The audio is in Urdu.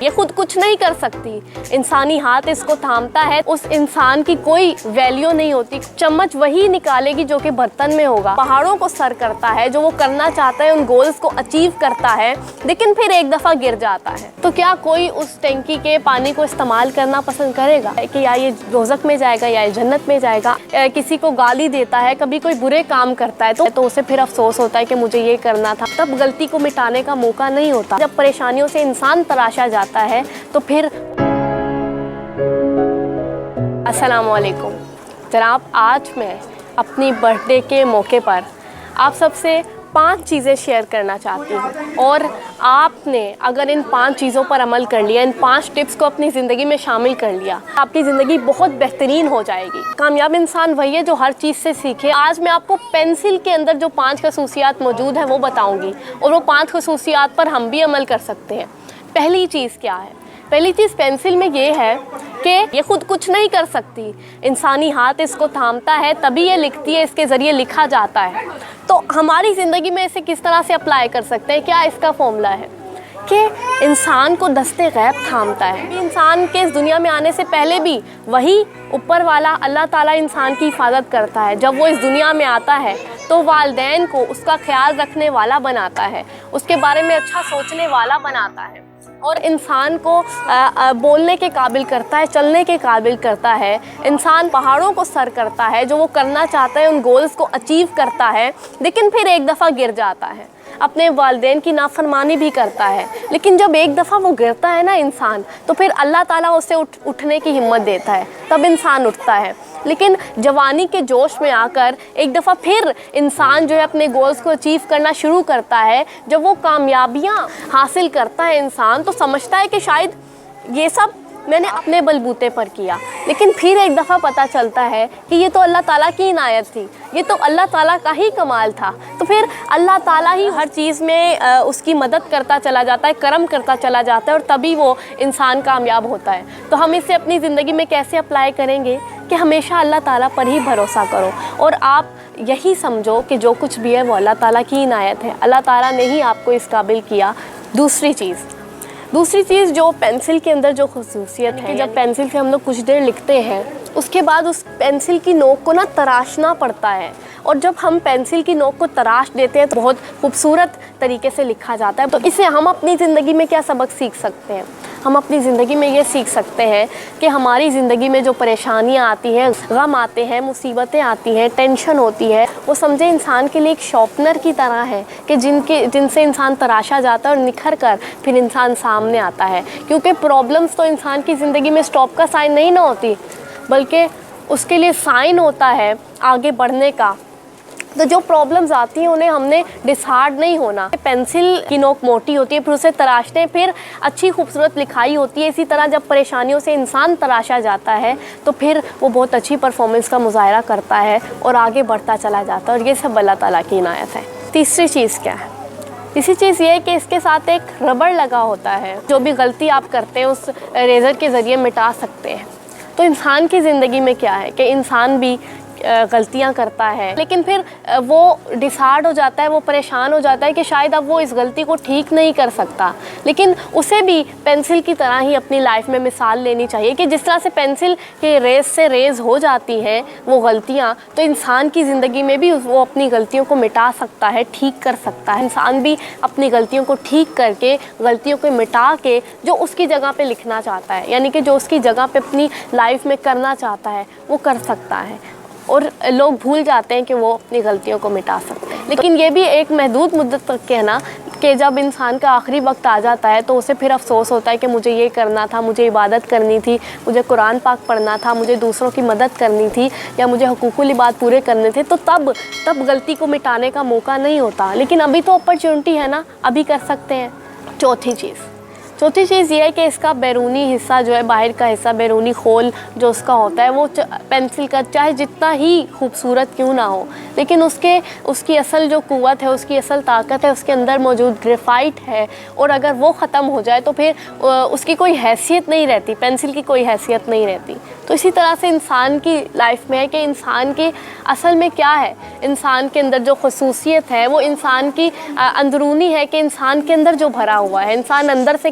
یہ خود کچھ نہیں کر سکتی، انسانی ہاتھ اس کو تھامتا ہے، اس انسان کی کوئی ویلیو نہیں ہوتی۔ چمچ وہی نکالے گی جو کہ برتن میں ہوگا، پہاڑوں کو سر کرتا ہے، جو وہ کرنا چاہتا ہے ان گولز کو اچیو کرتا ہے، لیکن پھر ایک دفعہ گر جاتا ہے۔ تو کیا کوئی اس ٹینکی کے پانی کو استعمال کرنا پسند کرے گا کہ یا یہ دوزخ میں جائے گا یا یہ جنت میں جائے گا؟ کسی کو گالی دیتا ہے، کبھی کوئی برے کام کرتا ہے تو اسے پھر افسوس ہوتا ہے کہ مجھے یہ کرنا تھا، تب غلطی کو مٹانے کا موقع نہیں ہوتا۔ جب پریشانیوں سے انسان تراشا جاتا ہے تو پھر السلام علیکم جناب، آج میں اپنی برتھ ڈے کے موقع پر آپ سب سے 5 چیزیں شیئر کرنا چاہتی ہوں، اور آپ نے اگر ان 5 چیزوں پر عمل کر لیا، ان 5 ٹپس کو اپنی زندگی میں شامل کر لیا، آپ کی زندگی بہت بہترین ہو جائے گی۔ کامیاب انسان وہی ہے جو ہر چیز سے سیکھے۔ آج میں آپ کو پینسل کے اندر جو 5 خصوصیات موجود ہیں وہ بتاؤں گی، اور وہ 5 خصوصیات پر ہم بھی عمل کر سکتے ہیں۔ پہلی چیز کیا ہے؟ پہلی چیز پینسل میں یہ ہے کہ یہ خود کچھ نہیں کر سکتی، انسانی ہاتھ اس کو تھامتا ہے، تبھی یہ لکھتی ہے، اس کے ذریعے لکھا جاتا ہے۔ تو ہماری زندگی میں اسے کس طرح سے اپلائی کر سکتے ہیں؟ کیا اس کا فارمولا ہے کہ انسان کو دست غیب تھامتا ہے۔ انسان کے اس دنیا میں آنے سے پہلے بھی وہی اوپر والا اللہ تعالیٰ انسان کی حفاظت کرتا ہے۔ جب وہ اس دنیا میں آتا ہے تو والدین کو اس کا خیال رکھنے والا بناتا ہے، اس کے بارے میں اچھا سوچنے والا بناتا ہے، اور انسان کو بولنے کے قابل کرتا ہے، چلنے کے قابل کرتا ہے۔ انسان پہاڑوں کو سر کرتا ہے، جو وہ کرنا چاہتا ہے ان گولز کو اچیو کرتا ہے، لیکن پھر ایک دفعہ گر جاتا ہے، اپنے والدین کی نافرمانی بھی کرتا ہے۔ لیکن جب ایک دفعہ وہ گرتا ہے نا انسان، تو پھر اللہ تعالیٰ اسے اٹھنے کی ہمت دیتا ہے، تب انسان اٹھتا ہے۔ لیکن جوانی کے جوش میں آ کر ایک دفعہ پھر انسان جو ہے اپنے گولز کو اچیو کرنا شروع کرتا ہے۔ جب وہ کامیابیاں حاصل کرتا ہے انسان، تو سمجھتا ہے کہ شاید یہ سب میں نے اپنے بلبوتے پر کیا، لیکن پھر ایک دفعہ پتہ چلتا ہے کہ یہ تو اللہ تعالیٰ کی عنایت تھی، یہ تو اللہ تعالیٰ کا ہی کمال تھا۔ تو پھر اللہ تعالیٰ ہی ہر چیز میں اس کی مدد کرتا چلا جاتا ہے، کرم کرتا چلا جاتا ہے، اور تبھی وہ انسان کامیاب ہوتا ہے۔ تو ہم اسے اپنی زندگی میں کیسے اپلائی کریں گے کہ ہمیشہ اللہ تعالیٰ پر ہی بھروسہ کرو، اور آپ یہی سمجھو کہ جو کچھ بھی ہے وہ اللہ تعالیٰ کی عنایت ہے، اللہ تعالیٰ نے ہی آپ کو اس قابل کیا۔ دوسری چیز جو پینسل کے اندر جو خصوصیت ہے کہ جب پینسل سے ہم لوگ کچھ دیر لکھتے ہیں، اس کے بعد اس پینسل کی نوک کو تراشنا پڑتا ہے، اور جب ہم پینسل کی نوک کو تراش دیتے ہیں تو بہت خوبصورت طریقے سے لکھا جاتا ہے۔ تو اسے ہم اپنی زندگی میں کیا سبق سیکھ سکتے ہیں؟ ہم اپنی زندگی میں یہ سیکھ سکتے ہیں کہ ہماری زندگی میں جو پریشانیاں آتی ہیں، غم آتے ہیں، مصیبتیں آتی ہیں، ٹینشن ہوتی ہے، وہ سمجھے انسان کے لیے ایک شارپنر کی طرح ہے کہ جن سے انسان تراشا جاتا ہے اور نکھر کر پھر انسان سامنے آتا ہے۔ کیونکہ پرابلمس تو انسان کی زندگی میں سٹاپ کا سائن نہیں نہ ہوتی، بلکہ اس کے لیے سائن ہوتا ہے آگے بڑھنے کا۔ تو جو پرابلمز آتی ہیں انہیں ہم نے ڈسہارڈ نہیں ہونا۔ پینسل کی نوک موٹی ہوتی ہے، پھر اسے تراشتے ہیں، پھر اچھی خوبصورت لکھائی ہوتی ہے۔ اسی طرح جب پریشانیوں سے انسان تراشا جاتا ہے تو پھر وہ بہت اچھی پرفارمنس کا مظاہرہ کرتا ہے اور آگے بڑھتا چلا جاتا ہے، اور یہ سب اللہ تعالیٰ کی عنایت ہے۔ تیسری چیز کیا ہے؟ تیسری چیز یہ ہے کہ اس کے ساتھ ایک ربڑ لگا ہوتا ہے، جو بھی غلطی آپ کرتے ہیں اس ریزر کے ذریعے مٹا سکتے ہیں۔ تو انسان کی زندگی میں کیا ہے کہ انسان بھی غلطیاں کرتا ہے، لیکن پھر وہ ڈسہارڈ ہو جاتا ہے، وہ پریشان ہو جاتا ہے کہ شاید اب وہ اس غلطی کو ٹھیک نہیں کر سکتا۔ لیکن اسے بھی پینسل کی طرح ہی اپنی لائف میں مثال لینی چاہیے کہ جس طرح سے پینسل کے ریز سے ریز ہو جاتی ہیں وہ غلطیاں، تو انسان کی زندگی میں بھی وہ اپنی غلطیوں کو مٹا سکتا ہے، ٹھیک کر سکتا ہے۔ انسان بھی اپنی غلطیوں کو ٹھیک کر کے، غلطیوں کو مٹا کے جو اس کی جگہ پہ لکھنا چاہتا ہے، یعنی کہ جو اس کی جگہ پہ اپنی لائف میں کرنا چاہتا ہے وہ کر سکتا ہے۔ اور لوگ بھول جاتے ہیں کہ وہ اپنی غلطیوں کو مٹا سکتے ہیں، لیکن یہ بھی ایک محدود مدت تک کہنا کہ جب انسان کا آخری وقت آ جاتا ہے تو اسے پھر افسوس ہوتا ہے کہ مجھے یہ کرنا تھا، مجھے عبادت کرنی تھی، مجھے قرآن پاک پڑھنا تھا، مجھے دوسروں کی مدد کرنی تھی، یا مجھے حقوق العباد پورے کرنے تھے، تو تب غلطی کو مٹانے کا موقع نہیں ہوتا۔ لیکن ابھی تو اپرچونٹی ہے نا، ابھی کر سکتے ہیں۔ چوتھی چیز یہ ہے کہ اس کا بیرونی حصہ جو ہے، باہر کا حصہ، بیرونی خول جو اس کا ہوتا ہے، وہ پینسل کا چاہے جتنا ہی خوبصورت کیوں نہ ہو، لیکن اس کی اصل جو قوت ہے، اس کی اصل طاقت ہے، اس کے اندر موجود گریفائٹ ہے، اور اگر وہ ختم ہو جائے تو پھر اس کی کوئی حیثیت نہیں رہتی، پینسل کی کوئی حیثیت نہیں رہتی۔ تو اسی طرح سے انسان کی لائف میں ہے کہ انسان کی اصل میں کیا ہے، انسان کے اندر جو خصوصیت ہے وہ انسان کی اندرونی ہے، کہ انسان کے اندر جو بھرا ہوا ہے، انسان اندر سے